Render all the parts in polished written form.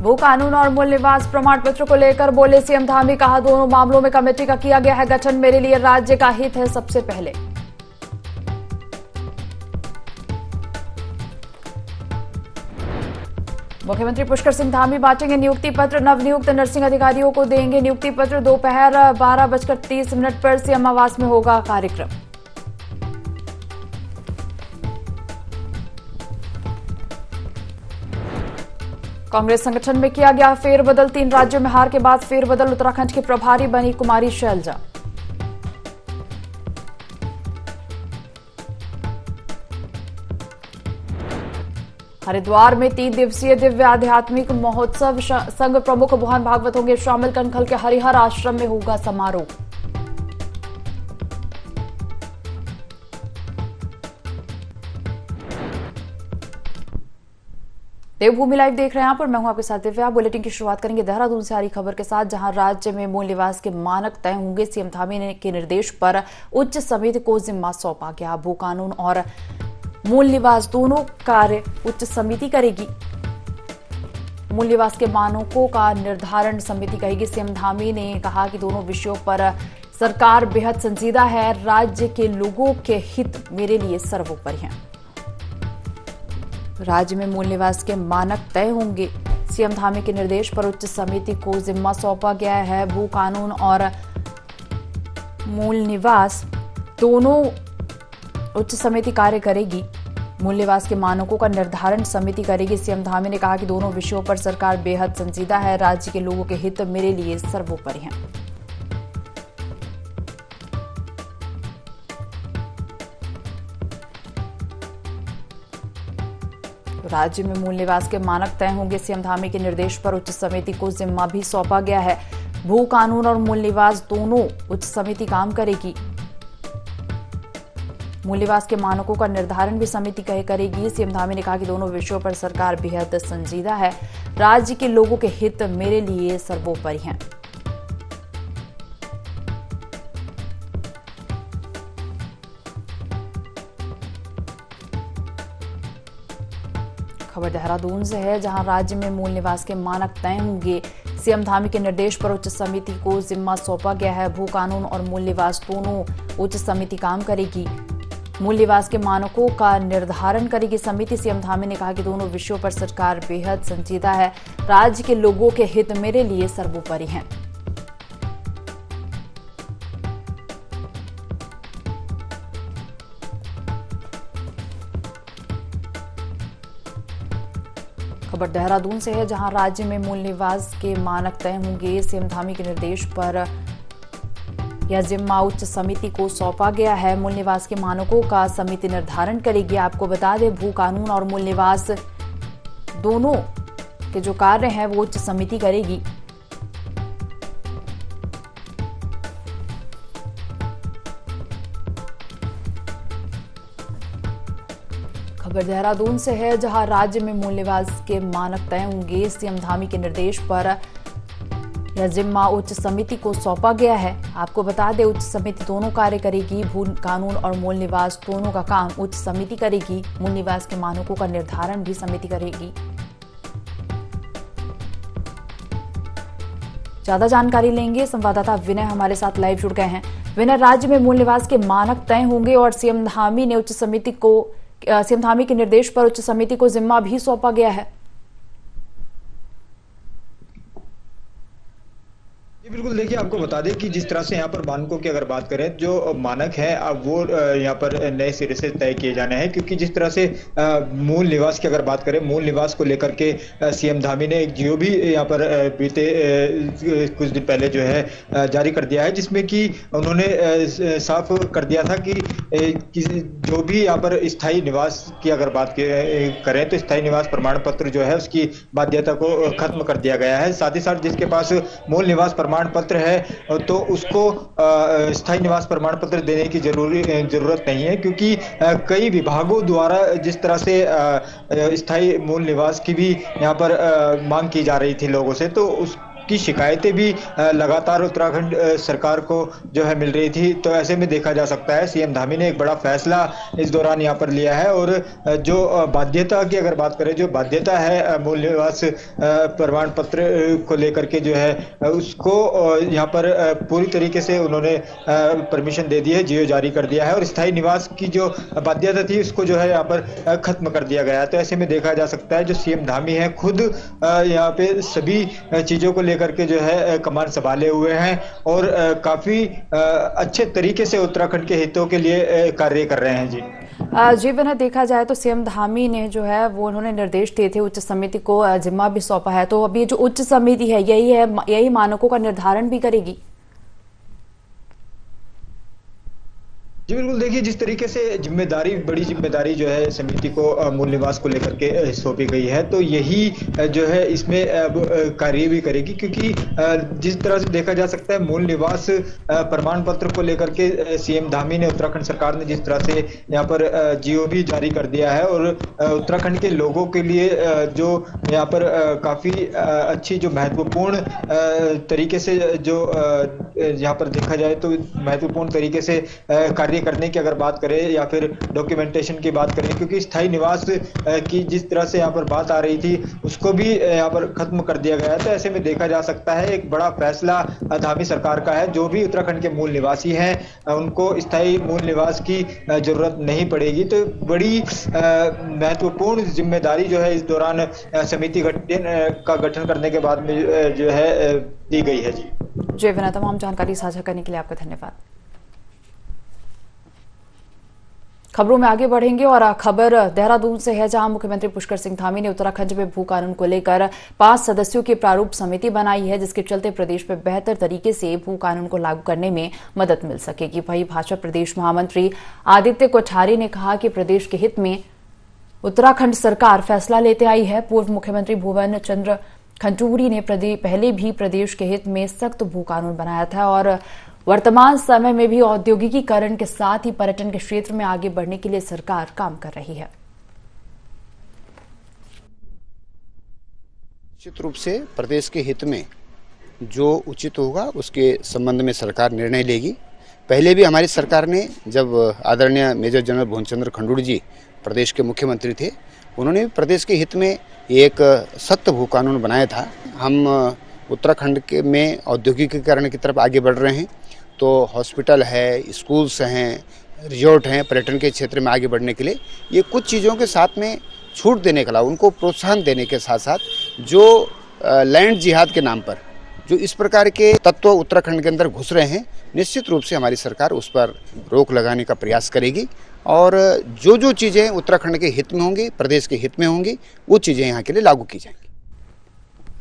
भू कानून और मूल निवास प्रमाण पत्र को लेकर बोले सीएम धामी, कहा दोनों मामलों में कमेटी का किया गया है गठन, मेरे लिए राज्य का हित है सबसे पहले। मुख्यमंत्री पुष्कर सिंह धामी बांटेंगे नियुक्ति पत्र, नवनियुक्त नर्सिंग अधिकारियों को देंगे नियुक्ति पत्र। दोपहर 12:30 पर सीएम आवास में होगा कार्यक्रम। कांग्रेस संगठन में किया गया फेरबदल, 3 राज्यों में हार के बाद फेरबदल, उत्तराखंड की प्रभारी बनी कुमारी शैलजा। हरिद्वार में 3 दिवसीय दिव्य आध्यात्मिक महोत्सव, संघ प्रमुख मोहन भागवत होंगे शामिल, कनखल के हरिहर आश्रम में होगा समारोह। देवभूमि लाइव देख रहे हैं आप और मैं हूं आपके साथ दिव्या। बुलेटिन की शुरुआत करेंगे देहरादून से आ रही खबर के साथ, जहां राज्य में मूल निवास के मानक तय होंगे। सीएम धामी के निर्देश पर उच्च समिति को जिम्मा सौंपा गया। भू कानून और मूल निवास दोनों कार्य उच्च समिति करेगी। मूल निवास के मानकों का निर्धारण समिति करेगी। सीएम धामी ने कहा कि दोनों विषयों पर सरकार बेहद संजीदा है, राज्य के लोगों के हित मेरे लिए सर्वोपरि हैं। राज्य में मूल निवास के मानक तय होंगे। सीएम धामी के निर्देश पर उच्च समिति को जिम्मा सौंपा गया है। भू कानून और मूल निवास दोनों उच्च समिति कार्य करेगी। मूल निवास के मानकों का निर्धारण समिति करेगी। सीएम धामी ने कहा कि दोनों विषयों पर सरकार बेहद संजीदा है, राज्य के लोगों के हित मेरे लिए सर्वोपरि हैं। राज्य में मूल निवास के मानक तय होंगे। सीएम धामी के निर्देश पर उच्च समिति को जिम्मा भी सौंपा गया है। भू कानून और मूल निवास दोनों उच्च समिति काम करेगी। मूल निवास के मानकों का निर्धारण भी समिति करेगी। सीएम धामी ने कहा कि दोनों विषयों पर सरकार बेहद संजीदा है, राज्य के लोगों के हित मेरे लिए सर्वोपरि हैं। खबर देहरादून से है, जहां राज्य में मूल निवास के मानक तय होंगे। सीएम धामी के निर्देश पर उच्च समिति को जिम्मा सौंपा गया है। भू कानून और मूल निवास दोनों उच्च समिति काम करेगी। मूल निवास के मानकों का निर्धारण करेगी समिति। सीएम धामी ने कहा कि दोनों विषयों पर सरकार बेहद संजीदा है, राज्य के लोगों के हित मेरे लिए सर्वोपरि हैं। खबर देहरादून से है, जहां राज्य में मूल निवास के मानक तय होंगे। सीएम धामी के निर्देश पर यह जिम्मा उच्च समिति को सौंपा गया है। मूल निवास के मानकों का समिति निर्धारण करेगी। आपको बता दें, भू कानून और मूल निवास दोनों के जो कार्य हैं वो उच्च समिति करेगी। खबर देहरादून से है, जहां राज्य में मूल निवास के मानक तय होंगे। सीएम धामी के निर्देश पर यह जिम्मा उच्च समिति को सौंपा गया है। आपको बता दें, उच्च समिति दोनों कार्य करेगी। भू कानून और मूल निवास दोनों का काम उच्च समिति करेगी। मूल निवास के मानकों का निर्धारण भी समिति करेगी। ज्यादा जानकारी लेंगे, संवाददाता विनय हमारे साथ लाइव जुड़ गए हैं। विनय, राज्य में मूल निवास के मानक तय होंगे और सीएम धामी के निर्देश पर उच्च समिति को जिम्मा भी सौंपा गया है। बिल्कुल, देखिए आपको बता दें कि जिस तरह से यहाँ पर मानकों की अगर बात करें, जो मानक है अब वो यहाँ पर नए सिरे से तय किए जाने हैं, क्योंकि जिस तरह से मूल निवास की अगर बात करें, मूल निवास को लेकर के सीएम धामी ने एक जियो भी यहाँ पर बीते कुछ दिन पहले जो है जारी कर दिया है, जिसमें कि उन्होंने साफ कर दिया था कि जो भी यहाँ पर स्थायी निवास की अगर बात करें तो स्थायी निवास प्रमाण पत्र जो है उसकी बाध्यता को खत्म कर दिया गया है। साथ ही साथ जिसके पास मूल निवास प्रमाण पत्र है तो उसको स्थायी निवास प्रमाण पत्र देने की जरूरत नहीं है, क्योंकि कई विभागों द्वारा जिस तरह से स्थायी मूल निवास की भी यहाँ पर मांग की जा रही थी लोगों से, तो उस जिसकी शिकायतें भी लगातार उत्तराखंड सरकार को जो है मिल रही थी। तो ऐसे में देखा जा सकता है सीएम धामी ने एक बड़ा फैसला इस दौरान यहाँ पर लिया है और जो बाध्यता की अगर बात करें, जो बाध्यता है मूल निवास प्रमाण पत्र को लेकर के जो है उसको यहाँ पर पूरी तरीके से उन्होंने परमिशन दे दी है, जियो जारी कर दिया है और स्थायी निवास की जो बाध्यता थी उसको जो है यहाँ पर खत्म कर दिया गया है। तो ऐसे में देखा जा सकता है जो सीएम धामी है खुद यहाँ पे सभी चीजों को लेकर के जो है कमान संभाले हुए हैं और काफी अच्छे तरीके से उत्तराखंड के हितों के लिए कार्य कर रहे हैं। जी जी बिना देखा जाए तो सीएम धामी ने जो है वो उन्होंने निर्देश दिए थे, उच्च समिति को जिम्मा भी सौंपा है। तो अभी जो उच्च समिति है यही मानकों का निर्धारण भी करेगी। जी बिल्कुल, देखिए जिस तरीके से बड़ी जिम्मेदारी जो है समिति को मूल निवास को लेकर के सौंपी गई है, तो यही जो है इसमें अब कार्य भी करेगी, क्योंकि जिस तरह से देखा जा सकता है मूल निवास प्रमाण पत्र को लेकर के सीएम धामी ने, उत्तराखंड सरकार ने जिस तरह से यहाँ पर जियो भी जारी कर दिया है और उत्तराखंड के लोगों के लिए जो यहाँ पर काफी अच्छी जो महत्वपूर्ण तरीके से जो यहाँ पर देखा जाए तो महत्वपूर्ण तरीके से कार्य करने की अगर बात करें या फिर डॉक्यूमेंटेशन की बात करें, क्योंकि स्थायी निवास की जिस तरह से यहाँ पर बात आ रही थी उसको भी यहाँ पर खत्म कर दिया गया है। तो ऐसे में देखा जा सकता है एक बड़ा फैसला धामी सरकार का है। जो भी उत्तराखंड के मूल निवासी हैं उनको स्थायी मूल निवास की जरूरत नहीं पड़ेगी। तो बड़ी महत्वपूर्ण जिम्मेदारी जो है इस दौरान समिति का गठन करने के बाद में जो है दी गई है। जी विनय, तमाम जानकारी साझा करने के लिए आपका धन्यवाद। खबरों में आगे बढ़ेंगे और खबर देहरादून से है, जहां मुख्यमंत्री पुष्कर सिंह धामी ने उत्तराखंड में भू कानून को लेकर 5 सदस्यों की प्रारूप समिति बनाई है, जिसके चलते प्रदेश में बेहतर तरीके से भू कानून को लागू करने में मदद मिल सकेगी। वहीं भाजपा प्रदेश महामंत्री आदित्य कोठारी ने कहा कि प्रदेश के हित में उत्तराखंड सरकार फैसला लेते आई है। पूर्व मुख्यमंत्री भुवन चंद्र खंडूरी ने पहले भी प्रदेश के हित में सख्त भू कानून बनाया था और वर्तमान समय में भी औद्योगिकीकरण के साथ ही पर्यटन के क्षेत्र में आगे बढ़ने के लिए सरकार काम कर रही है। निश्चित रूप से प्रदेश के हित में जो उचित होगा उसके संबंध में सरकार निर्णय लेगी। पहले भी हमारी सरकार ने, जब आदरणीय मेजर जनरल भुवन चंद्र खंडूरी जी प्रदेश के मुख्यमंत्री थे, उन्होंने प्रदेश के हित में एक सख्त भू कानून बनाया था। हम उत्तराखंड के में औद्योगिकीकरण की तरफ आगे बढ़ रहे हैं, तो हॉस्पिटल है, स्कूल्स हैं, रिजॉर्ट हैं, पर्यटन के क्षेत्र में आगे बढ़ने के लिए ये कुछ चीज़ों के साथ में छूट देने के अलावा उनको प्रोत्साहन देने के साथ साथ जो लैंड जिहाद के नाम पर जो इस प्रकार के तत्व उत्तराखंड के अंदर घुस रहे हैं, निश्चित रूप से हमारी सरकार उस पर रोक लगाने का प्रयास करेगी और जो चीज़ें उत्तराखंड के हित में होंगी, प्रदेश के हित में होंगी, वो चीज़ें यहाँ के लिए लागू की जाएंगी।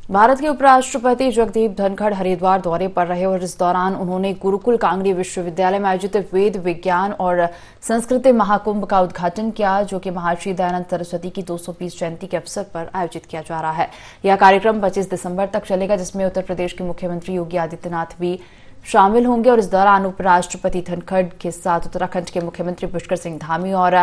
भारत के उपराष्ट्रपति जगदीप धनखड़ हरिद्वार दौरे पर रहे और इस दौरान उन्होंने गुरुकुल कांगड़ी विश्वविद्यालय में आयोजित वेद विज्ञान और संस्कृति महाकुंभ का उद्घाटन किया, जो कि महर्षि दयानंद सरस्वती की 220 जयंती के अवसर पर आयोजित किया जा रहा है। यह कार्यक्रम 25 दिसंबर तक चलेगा, जिसमें उत्तर प्रदेश के मुख्यमंत्री योगी आदित्यनाथ भी शामिल होंगे और इस दौरान उपराष्ट्रपति धनखड़ के साथ उत्तराखंड के मुख्यमंत्री पुष्कर सिंह धामी और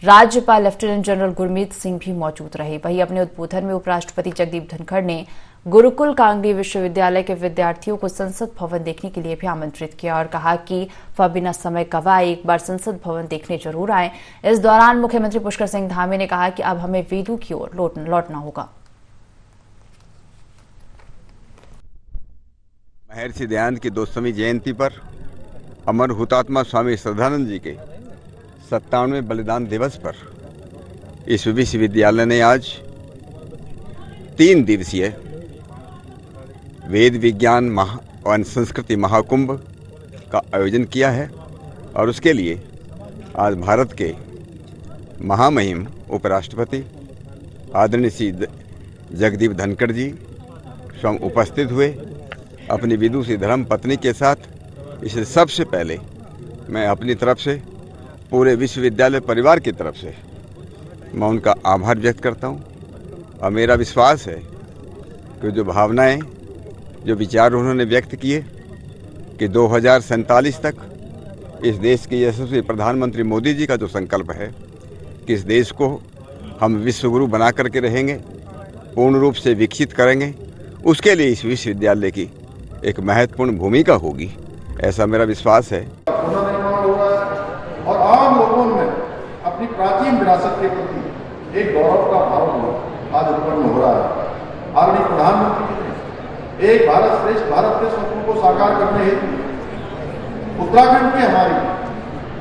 राज्यपाल लेफ्टिनेंट जनरल गुरमीत सिंह भी मौजूद रहे। वहीं अपने उद्बोधन में उपराष्ट्रपति जगदीप धनखड़ ने गुरुकुल कांगड़ी विश्वविद्यालय के विद्यार्थियों को संसद भवन देखने के लिए भी आमंत्रित किया और कहा कि वह बिना समय गंवाए एक बार संसद भवन देखने जरूर आए। इस दौरान मुख्यमंत्री पुष्कर सिंह धामी ने कहा कि अब हमें वेदों की ओर लौटना होगा। महर्षि दयानंद की 200वीं जयंती पर अमर हुतात्मा स्वामी श्रद्धानंद जी के 57वें बलिदान दिवस पर इस विश्वविद्यालय ने आज 3 दिवसीय वेद विज्ञान और संस्कृति महाकुंभ का आयोजन किया है और उसके लिए आज भारत के महामहिम उपराष्ट्रपति आदरणीय श्री जगदीप धनखड़ जी स्वयं उपस्थित हुए अपनी विदुषी धर्म पत्नी के साथ। इसलिए सबसे पहले मैं अपनी तरफ से पूरे विश्वविद्यालय परिवार की तरफ से मैं उनका आभार व्यक्त करता हूं और मेरा विश्वास है कि जो भावनाएं, जो विचार उन्होंने व्यक्त किए कि 2047 तक इस देश के यशस्वी प्रधानमंत्री मोदी जी का जो संकल्प है कि इस देश को हम विश्वगुरु बना करके रहेंगे, पूर्ण रूप से विकसित करेंगे उसके लिए इस विश्वविद्यालय की एक महत्वपूर्ण भूमिका होगी, ऐसा मेरा विश्वास है। पुनर्निर्माण हो रहा है और आम लोगों में अपनी प्राचीन विरासत के प्रति एक गौरव का भाव आज उत्पन्न हो रहा है। आदरणीय प्रधानमंत्री ने एक भारत श्रेष्ठ भारत के स्वप्न को साकार करने हेतु उत्तराखंड की हमारी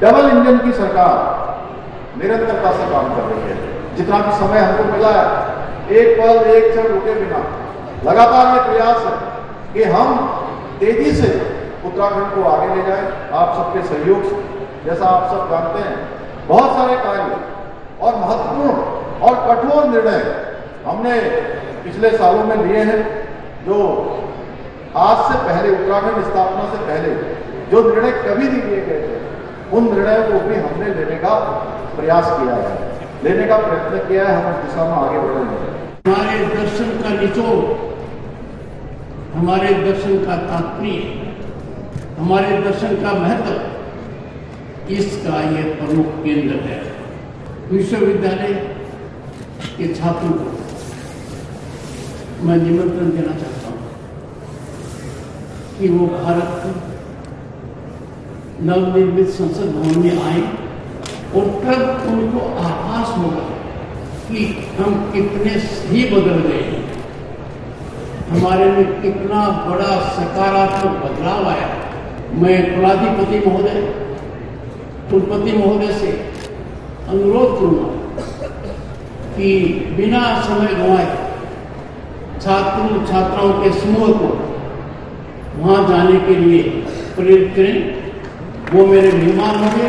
डबल इंजन की सरकार निरंतरता से काम कर रही है। जितना भी समय हमको मिला है, एक पल एक क्षण रुके बिना लगातार ये प्रयास है कि हम तेजी से उत्तराखंड को आगे ले जाएं। आप सबके सहयोग से, जैसा आप सब जानते हैं, बहुत सारे कार्य और महत्वपूर्ण और कठोर निर्णय हमने पिछले सालों में लिए हैं। जो आज से पहले, उत्तराखंड स्थापना से पहले जो निर्णय कभी नहीं लिए गए थे, उन निर्णयों को भी हमने लेने का प्रयास किया है, लेने का प्रयत्न किया है। हम उस दिशा में आगे बढ़ रहे हैं। हमारे दर्शन का निचोड़, हमारे दर्शन का तात्पर्य, हमारे दर्शन का महत्व, इसका ये प्रमुख केंद्र है। विश्वविद्यालय के छात्रों को मैं निमंत्रण देना चाहता हूं कि वो भारत के नवनिर्मित संसद भवन में आए और तब उनको आभास होगा कि हम कितने सही बदल गए हैं, हमारे में कितना बड़ा सकारात्मक बदलाव आया। मैं कुलाधिपति महोदय, कुलपति महोदय से अनुरोध करूंगा कि बिना समय गंवाए छात्र छात्राओं के समूह को वहां जाने के लिए प्रेरित करें। वो मेरे मेहमान होंगे।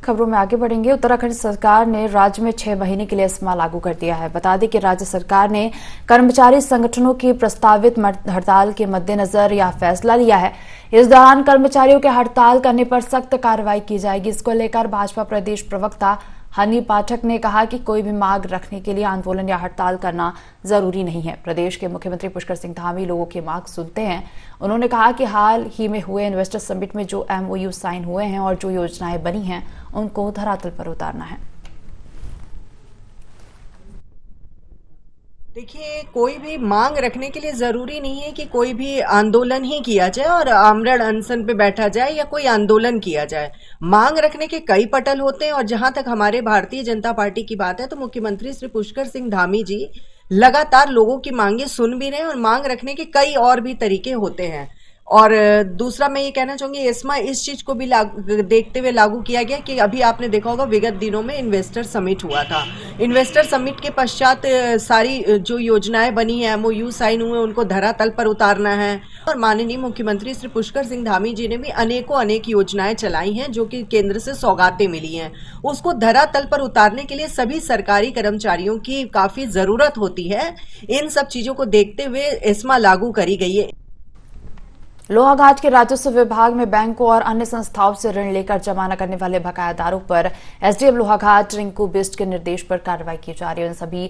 खबरों में आगे बढ़ेंगे। उत्तराखंड सरकार ने राज्य में 6 महीने के लिए एस्मा लागू कर दिया है। बता दें कि राज्य सरकार ने कर्मचारी संगठनों की प्रस्तावित हड़ताल के मद्देनजर यह फैसला लिया है। इस दौरान कर्मचारियों के हड़ताल करने पर सख्त कार्रवाई की जाएगी। इसको लेकर भाजपा प्रदेश प्रवक्ता हनी पाठक ने कहा कि कोई भी मांग रखने के लिए आंदोलन या हड़ताल करना जरूरी नहीं है। प्रदेश के मुख्यमंत्री पुष्कर सिंह धामी लोगों की मांग सुनते हैं। उन्होंने कहा कि हाल ही में हुए इन्वेस्टर समिट में जो MOU साइन हुए हैं और जो योजनाएं बनी हैं, उनको धरातल पर उतारना है। देखिए, कोई भी मांग रखने के लिए जरूरी नहीं है कि कोई भी आंदोलन ही किया जाए और आमरण अनशन पे बैठा जाए या कोई आंदोलन किया जाए। मांग रखने के कई पटल होते हैं और जहां तक हमारे भारतीय जनता पार्टी की बात है तो मुख्यमंत्री श्री पुष्कर सिंह धामी जी लगातार लोगों की मांगे सुन भी रहे हैं और मांग रखने के कई और भी तरीके होते हैं। और दूसरा मैं ये कहना चाहूंगी, एस्मा इस चीज को भी देखते हुए लागू किया गया कि अभी आपने देखा होगा विगत दिनों में इन्वेस्टर समिट हुआ था। इन्वेस्टर समिट के पश्चात सारी जो योजनाएं बनी है, MOU साइन हुए, उनको धरातल पर उतारना है। और माननीय मुख्यमंत्री श्री पुष्कर सिंह धामी जी ने भी अनेक योजनाएं चलाई हैं जो कि केंद्र से सौगातें मिली हैं। उसको धरातल पर उतारने के लिए सभी सरकारी कर्मचारियों की काफी जरूरत होती है। इन सब चीजों को देखते हुए एस्मा लागू करी गई है। लोहाघाट के राजस्व विभाग में बैंकों और अन्य संस्थाओं से ऋण लेकर जमा न करने वाले बकायादारों पर SDM लोहाघाट रिंकू बिष्ट के निर्देश पर कार्रवाई की जा रही है। उन सभी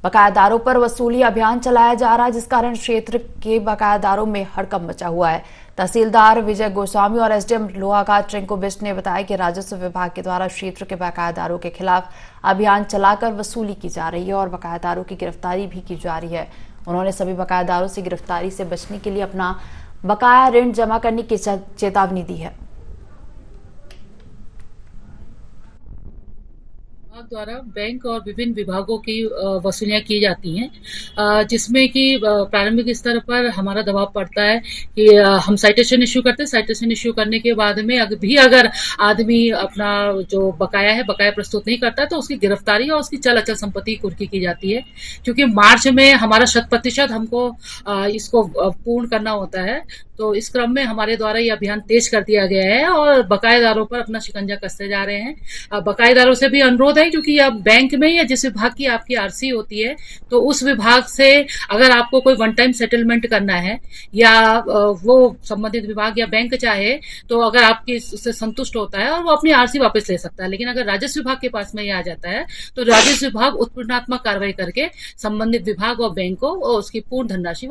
बकायादारों पर वसूली अभियान चलाया जा रहा है, जिस कारण क्षेत्र के बकायादारों में हड़कंप मचा हुआ है। तहसीलदार विजय गोस्वामी और SDM लोहाघाट रिंकू बिष्ट ने बताया कि राजस्व विभाग के द्वारा क्षेत्र के बकायादारों के खिलाफ अभियान चलाकर वसूली की जा रही है और बकायादारों की गिरफ्तारी भी की जा रही है। उन्होंने सभी बकायादारों से गिरफ्तारी से बचने के लिए अपना बकाया ऋण जमा करने की चेतावनी दी है। द्वारा बैंक और विभिन्न विभागों की वसूलियां की जाती हैं, जिसमें कि प्रारंभिक स्तर पर हमारा दबाव पड़ता है कि हम साइटेशन इश्यू करते हैं। साइटेशन इश्यू करने के बाद में अगर आदमी अपना जो बकाया है, बकाया प्रस्तुत नहीं करता है तो उसकी गिरफ्तारी और उसकी चल अचल संपत्ति कुर्की की जाती है। क्योंकि मार्च में हमारा 100% हमको इसको पूर्ण करना होता है, तो इस क्रम में हमारे द्वारा ये अभियान तेज कर दिया गया है और बकायेदारों पर अपना शिकंजा कसते जा रहे हैं। बकायेदारों से भी अनुरोध है, क्योंकि अब बैंक में या जिस विभाग की आपकी RC होती है तो उस विभाग से अगर आपको कोई वन टाइम सेटलमेंट करना है या वो संबंधित विभाग या बैंक चाहे तो अगर आपकी उससे संतुष्ट होता है और वो अपनी RC वापस ले सकता है। लेकिन अगर राजस्व विभाग के पास में ये आ जाता है तो राजस्व विभाग उत्पीड़नात्मक कार्रवाई करके संबंधित विभाग और बैंक को उसकी पूर्ण धनराशि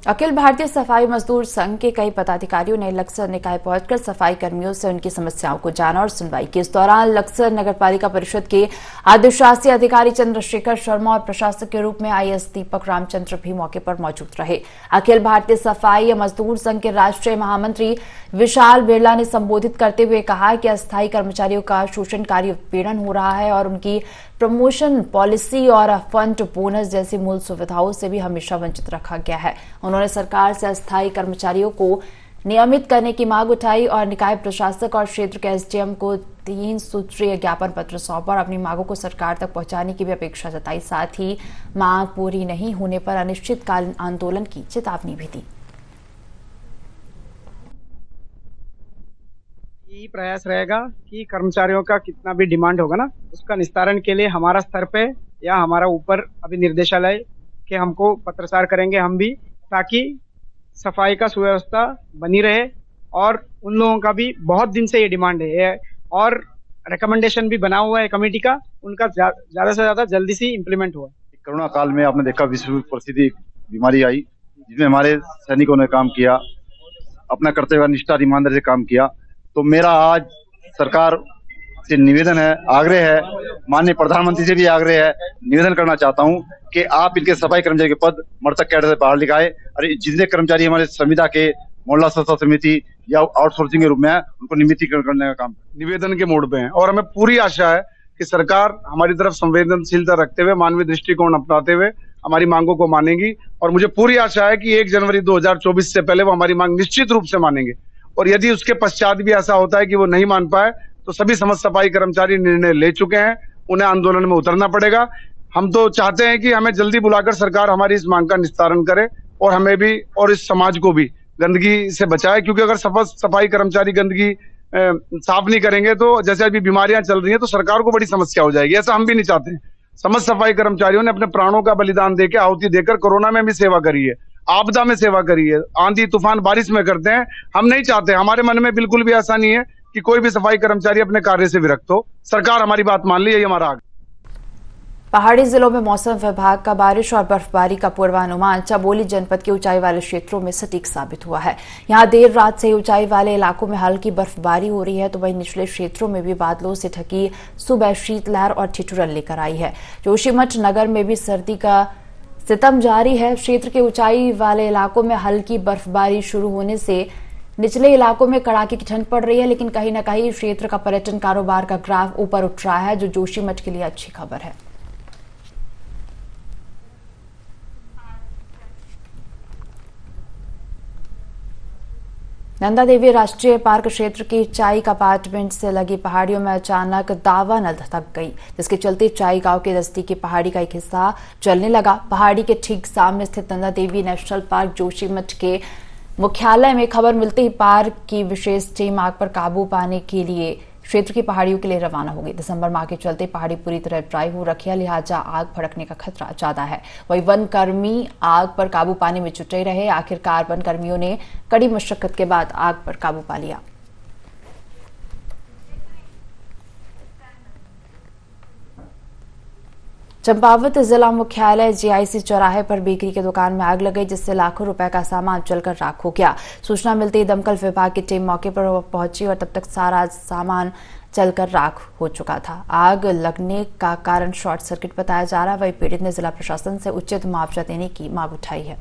अखिल भारतीय सफाई मजदूर संघ के कई पदाधिकारियों ने लक्सर निकाय पहुंचकर सफाई कर्मियों से उनकी समस्याओं को जाना और सुनवाई की। इस दौरान लक्सर नगरपालिका परिषद के अधिशासी अधिकारी चंद्रशेखर शर्मा और प्रशासक के रूप में आईएएस दीपक रामचंद्र भी मौके पर मौजूद रहे। अखिल भारतीय सफाई मजदूर संघ के राष्ट्रीय महामंत्री विशाल बिरला ने संबोधित करते हुए कहा कि अस्थायी कर्मचारियों का शोषणकारी उत्पीड़न हो रहा है और उनकी प्रमोशन पॉलिसी और फंड बोनस जैसी मूल सुविधाओं से भी हमेशा वंचित रखा गया है। उन्होंने सरकार से अस्थायी कर्मचारियों को नियमित करने की मांग उठाई और निकाय प्रशासक और क्षेत्र के एसडीएम को 3 सूत्रीय ज्ञापन पत्र सौंपा और अपनी मांगों को सरकार तक पहुंचाने की भी अपेक्षा जताई। साथ ही मांग पूरी नहीं होने पर अनिश्चितकालीन आंदोलन की चेतावनी भी दी। यही प्रयास रहेगा कि कर्मचारियों का कितना भी डिमांड होगा ना, उसका निस्तारण के लिए हमारा स्तर पे या हमारा ऊपर अभी निर्देशालय के हमको पत्रचार करेंगे हम भी, ताकि सफाई का सुव्यवस्था बनी रहे। और उन लोगों का भी बहुत दिन से ये डिमांड है और रिकमेंडेशन भी बना हुआ है कमेटी का, उनका ज्यादा से ज्यादा जल्दी से इम्प्लीमेंट हुआ। कोरोना काल में आपने देखा विश्व प्रसिद्ध बीमारी आई, जिसमें हमारे सैनिकों ने काम किया, अपना कर्तव्य निष्ठा ईमानदारी से काम किया। तो मेरा आज सरकार से निवेदन है, आग्रह है, माननीय प्रधानमंत्री से भी आग्रह है, निवेदन करना चाहता हूं कि आप इनके सफाई कर्मचारी के पद मृतक कैडर से बाहर लिखाए और जितने कर्मचारी हमारे संविदा के मोहल्ला संस्था समिति या आउटसोर्सिंग के रूप में है, उनको नियमितीकरण करने का काम निवेदन के मोड पे है। और हमें पूरी आशा है कि सरकार हमारी तरफ संवेदनशीलता रखते हुए, मानवीय दृष्टिकोण अपनाते हुए हमारी मांगों को मानेगी। और मुझे पूरी आशा है कि 1 जनवरी 2024 से पहले वो हमारी मांग निश्चित रूप से मानेंगे। और यदि उसके पश्चात भी ऐसा होता है कि वो नहीं मान पाए, तो सभी समस्त सफाई कर्मचारी निर्णय ले चुके हैं, उन्हें आंदोलन में उतरना पड़ेगा। हम तो चाहते हैं कि हमें जल्दी बुलाकर सरकार हमारी इस मांग का निस्तारण करे और हमें भी और इस समाज को भी गंदगी से बचाए, क्योंकि अगर सफाई कर्मचारी गंदगी साफ नहीं करेंगे तो जैसे अभी बीमारियां चल रही हैं तो सरकार को बड़ी समस्या हो जाएगी। ऐसा हम भी नहीं चाहते। समस्त सफाई कर्मचारियों ने अपने प्राणों का बलिदान देकर, आहुति देकर कोरोना में भी सेवा करी है, आपदा में सेवा करी है, आंधी तूफान बारिश में करते हैं। हम नहीं चाहते, हमारे मन में बिल्कुल भी ऐसा नहीं है कि कोई भी सफाई कर्मचारी अपने कार्य से विरक्त हो। सरकार हमारी बात मान ली, यही हमारा आग्रह। पहाड़ी जिलों में मौसम विभाग का बारिश और बर्फबारी का पूर्वानुमान चमोली जनपद के ऊंचाई वाले क्षेत्रों में सटीक साबित हुआ है। यहां देर रात से ऊंचाई वाले इलाकों में हल्की बर्फबारी हो रही है, तो वहीं निचले क्षेत्रों में भी बादलों से ढकी सुबह शीतलहर और ठिठुरन लेकर आई है। जोशीमठ नगर में भी सर्दी का सितम जारी है। क्षेत्र के ऊंचाई वाले इलाकों में हल्की बर्फबारी शुरू होने से निचले इलाकों में कड़ाके की ठंड पड़ रही है, लेकिन कहीं न कहीं क्षेत्र का पर्यटन कारोबार का ग्राफ ऊपर उठ रहा है, जो जोशीमठ के लिए अच्छी खबर है। नंदा देवी राष्ट्रीय पार्क क्षेत्र की चाई अपार्टमेंट से लगी पहाड़ियों में अचानक दावा नल धधक गई, जिसके चलते चाई गांव के नजदीकी पहाड़ी का एक हिस्सा जलने लगा। पहाड़ी के ठीक सामने स्थित नंदा देवी नेशनल पार्क जोशीमठ के मुख्यालय में खबर मिलते ही पार्क की विशेष टीम आग पर काबू पाने के लिए क्षेत्र की पहाड़ियों के लिए रवाना हो गई। दिसंबर माह के चलते पहाड़ी पूरी तरह ड्राई हो रखी है, लिहाजा आग भड़कने का खतरा ज्यादा है। वहीं वन कर्मी आग पर काबू पाने में जुटे रहे। आखिरकार वन कर्मियों ने कड़ी मशक्कत के बाद आग पर काबू पा लिया। चंपावत जिला मुख्यालय जीआईसी चौराहे पर बेकरी की दुकान में आग लग गई, जिससे लाखों रुपए का सामान जलकर राख हो गया। सूचना मिलते ही दमकल विभाग की टीम मौके पर पहुंची और तब तक सारा सामान जलकर राख हो चुका था। आग लगने का कारण शॉर्ट सर्किट बताया जा रहा है। वहीं पीड़ित ने जिला प्रशासन से उचित मुआवजा देने की मांग उठाई है।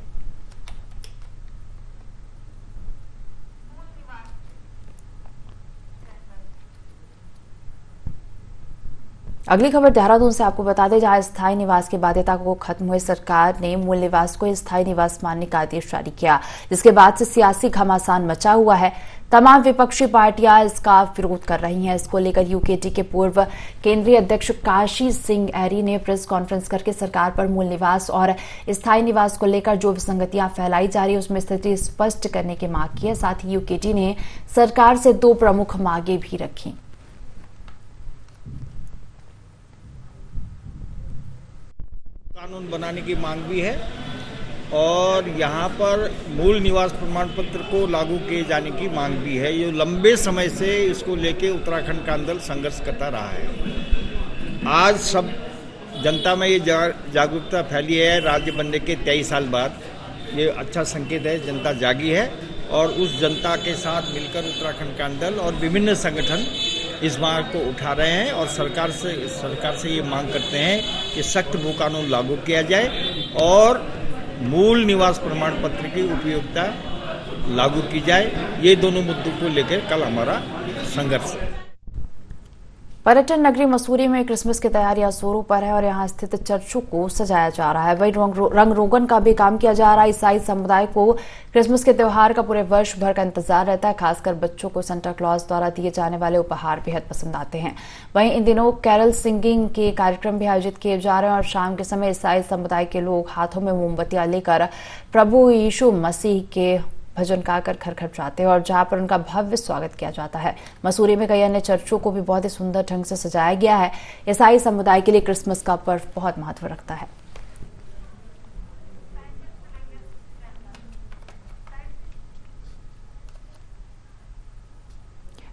अगली खबर देहरादून से आपको बता दें, जहां स्थायी निवास की बाध्यता को खत्म हुए सरकार ने मूल निवास को स्थायी निवास मानने का आदेश जारी किया, जिसके बाद से सियासी घमासान मचा हुआ है। तमाम विपक्षी पार्टियां इसका विरोध कर रही हैं। इसको लेकर यूकेटी के पूर्व केंद्रीय अध्यक्ष काशी सिंह ऐरी ने प्रेस कॉन्फ्रेंस करके सरकार पर मूल निवास और स्थायी निवास को लेकर जो विसंगतियां फैलाई जा रही है उसमें स्थिति स्पष्ट करने की मांग की है। साथ ही यूकेटी ने सरकार से 2 प्रमुख मांगे भी रखी। कानून बनाने की मांग भी है और यहाँ पर मूल निवास प्रमाण पत्र को लागू किए जाने की मांग भी है। ये लंबे समय से इसको लेके उत्तराखंड का आंदोलन संघर्ष करता रहा है। आज सब जनता में ये जागरूकता फैली है राज्य बनने के 23 साल बाद ये अच्छा संकेत है, जनता जागी है और उस जनता के साथ मिलकर उत्तराखंड का दल और विभिन्न संगठन इस मांग को उठा रहे हैं और सरकार से ये मांग करते हैं कि सख्त भू कानून लागू किया जाए और मूल निवास प्रमाण पत्र की उपयोगिता लागू की जाए। ये दोनों मुद्दों को लेकर कल हमारा संघर्ष है। पर्यटन नगरी मसूरी में क्रिसमस की तैयारियां जोरों पर है और यहां स्थित चर्चों को सजाया जा रहा है। वहीं रंग रोगन का भी काम किया जा रहा है। ईसाई समुदाय को क्रिसमस के त्योहार का पूरे वर्ष भर का इंतजार रहता है। खासकर बच्चों को सेंटा क्लॉज द्वारा दिए जाने वाले उपहार बेहद पसंद आते हैं। वहीं इन दिनों कैरल सिंगिंग के कार्यक्रम भी आयोजित किए जा रहे हैं और शाम के समय ईसाई समुदाय के लोग हाथों में मोमबत्तियां लेकर प्रभु यीशु मसीह के भजन गाकर घर घर जाते हैं और जहां पर उनका भव्य स्वागत किया जाता है। मसूरी में कई अन्य चर्चों को भी बहुत ही सुंदर ढंग से सजाया गया है। ईसाई समुदाय के लिए क्रिसमस का पर्व बहुत महत्व रखता है।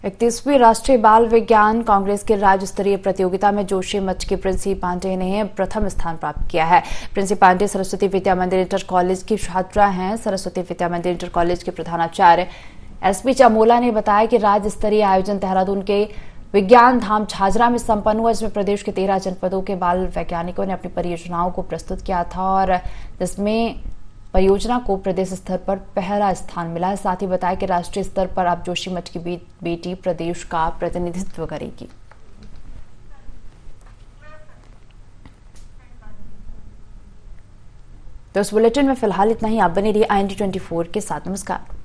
31वीं राष्ट्रीय बाल विज्ञान कांग्रेस के राज्य स्तरीय प्रतियोगिता में जोशीमठ के प्रिंसी पांडे ने प्रथम स्थान प्राप्त किया है। प्रिंसी पांडे सरस्वती विद्या मंदिर इंटर कॉलेज की छात्रा हैं। सरस्वती विद्या मंदिर इंटर कॉलेज के प्रधानाचार्य एसपी चामोला ने बताया कि राज्य स्तरीय आयोजन देहरादून के विज्ञान धाम झाझरा में संपन्न हुआ, जिसमें प्रदेश के 13 जनपदों के बाल वैज्ञानिकों ने अपनी परियोजनाओं को प्रस्तुत किया था और जिसमें परियोजना को प्रदेश स्तर पर पहला स्थान मिला है। साथ ही बताया कि राष्ट्रीय स्तर पर अब जोशीमठ की बेटी प्रदेश का प्रतिनिधित्व करेगी। तो इस बुलेटिन में फिलहाल इतना ही। आप बने रहिए IND 24 के साथ। नमस्कार।